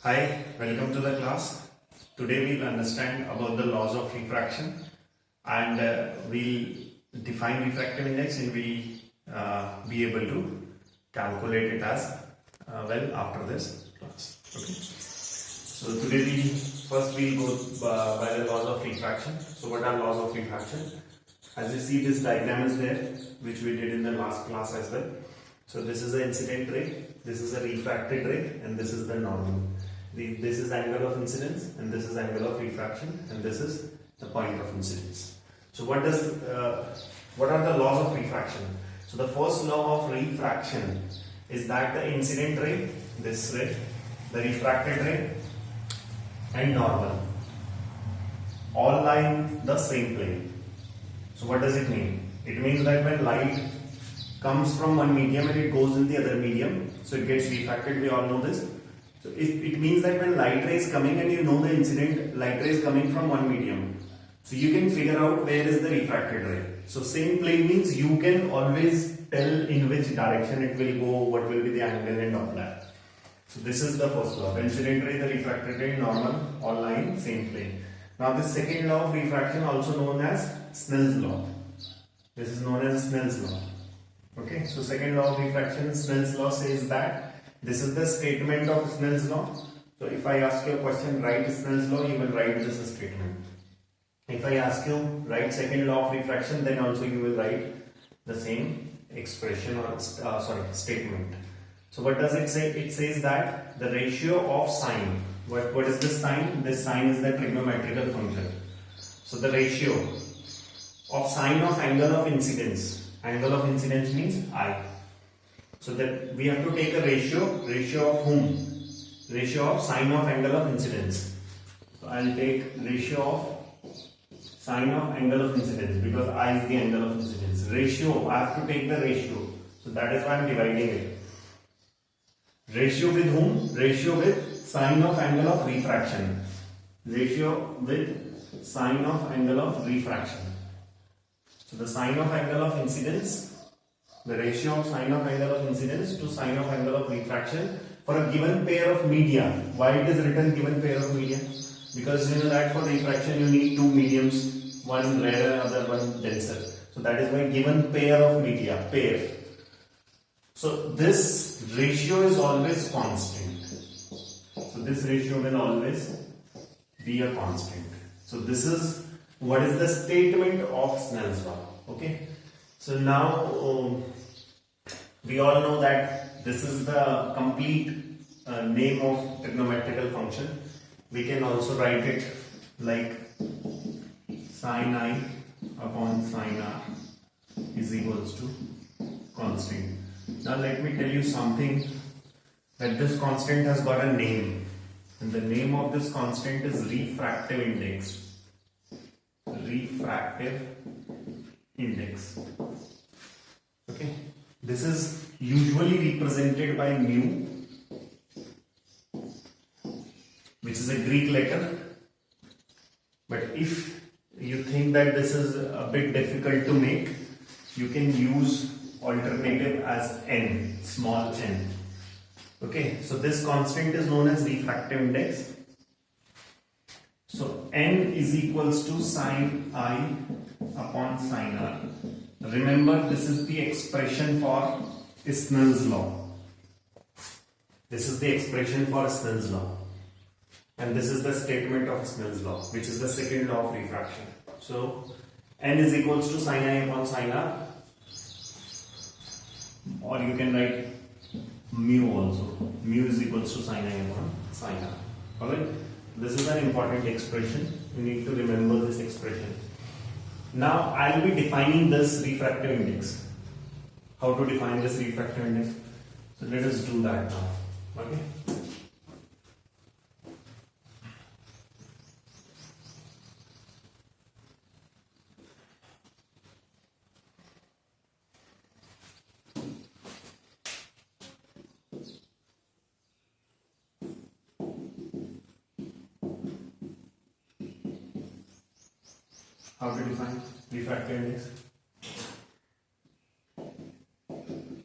Hi, welcome to the class. Today we'll understand about the laws of refraction and we'll define refractive index and we'll be able to calculate it as well after this class. Okay. So today we'll go by the laws of refraction. So what are laws of refraction? As you see, this diagram is there, which we did in the last class as well. So this is the incident ray, this is a refracted ray, and this is the normal. This is angle of incidence, and this is angle of refraction, and this is the point of incidence. So what are the laws of refraction? So the first law of refraction is that the incident ray, this ray, the refracted ray, and normal all lie in the same plane. So what does it mean? It means that when light comes from one medium and it goes in the other medium, so it gets refracted, we all know this. So it means that when light ray is coming and you know the incident light ray is coming from one medium, so you can figure out where is the refracted ray. So same plane means you can always tell in which direction it will go, what will be the angle and all that. So this is the first law. The incident ray, the refracted ray, normal, all lie in same plane. Now the second law of refraction, also known as Snell's law. This is known as Snell's law. Okay, so second law of refraction, Snell's law says that this is the statement of Snell's law. So if I ask you a question, write Snell's law, you will write this statement. If I ask you write second law of refraction, then also you will write the same expression or statement. So what does it say? It says that the ratio of sine. What is this sine? This sine is the trigonometrical function. So the ratio of sine of angle of incidence. Angle of incidence means I. So that we have to take a ratio of whom? Ratio of sine of angle of incidence. So I'll take ratio of sine of angle of incidence because I is the angle of incidence. Ratio, I have to take the ratio. So that is why I am dividing it. Ratio with whom? Ratio with sine of angle of refraction. Ratio with sine of angle of refraction. So the sine of angle of incidence, the ratio of sine of angle of incidence to sine of angle of refraction for a given pair of media. Why it is written given pair of media? Because you know that for refraction you need two mediums, one rarer, other one denser. So that is why given pair of media, pair. So this ratio is always constant. So this ratio will always be a constant. So this is what is the statement of Snell's law. Okay. So now we all know that this is the complete name of trigonometrical function. We can also write it like sin I upon sin R is equals to constant. Now let me tell you something, that this constant has got a name, and the name of this constant is refractive index. Refractive index. Okay, this is usually represented by mu, which is a Greek letter, but if you think that this is a bit difficult to make, you can use alternative as n, small n. Okay, so this constant is known as refractive index. So n is equals to sin I upon sin R. Remember, this is the expression for Snell's law. This is the expression for Snell's law. And this is the statement of Snell's law, which is the second law of refraction. So n is equals to sin I upon sin R. Or you can write mu also. Mu is equals to sin I upon sin R. Alright? This is an important expression. You need to remember this expression. Now I will be defining this refractive index. How to define this refractive index? So let us do that now. Okay? How to define refractive index?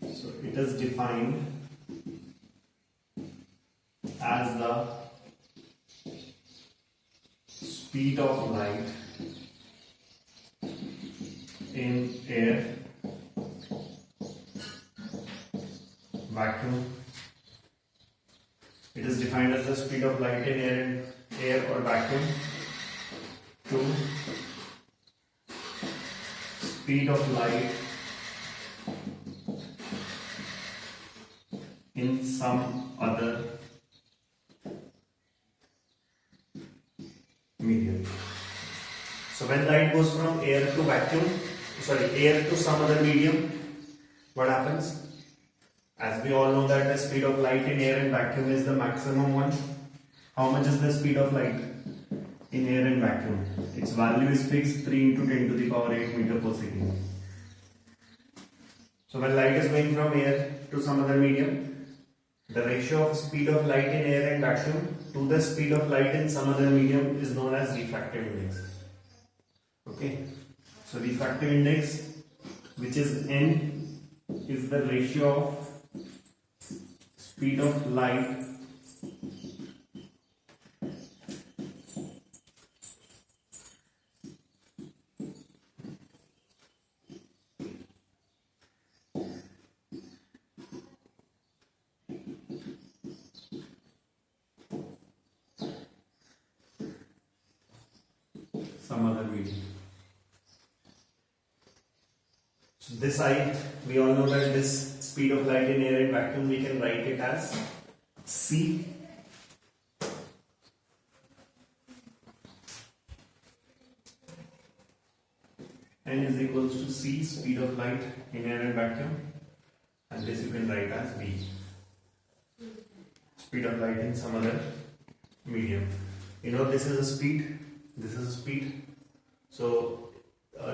So it is defined as the speed of light in air, vacuum. It is defined as the speed of light in air or vacuum to speed of light in some other medium. So when light goes from air to air to some other medium, what happens? As we all know that the speed of light in air and vacuum is the maximum one. How much is the speed of light in air and vacuum? Its value is fixed 3 into 10 to the power 8 meter per second. So when light is going from air to some other medium, the ratio of speed of light in air and vacuum to the speed of light in some other medium is known as refractive index. Okay, so refractive index, which is N, is the ratio of speed of light some other medium. So this we all know that this speed of light in air and vacuum, we can write it as C N is equals to C, speed of light in air and vacuum, and this you can write as V, speed of light in some other medium. You know, this is a speed, this is a speed. So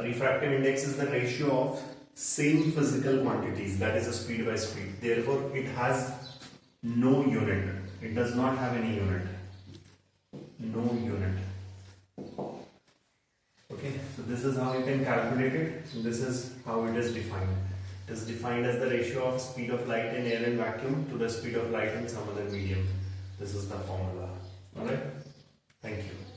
refractive index is the ratio of same physical quantities, that is a speed by speed. Therefore, it has no unit. It does not have any unit. No unit. Okay, so this is how you can calculate it. So this is how it is defined. It is defined as the ratio of speed of light in air and vacuum to the speed of light in some other medium. This is the formula. Alright? Thank you.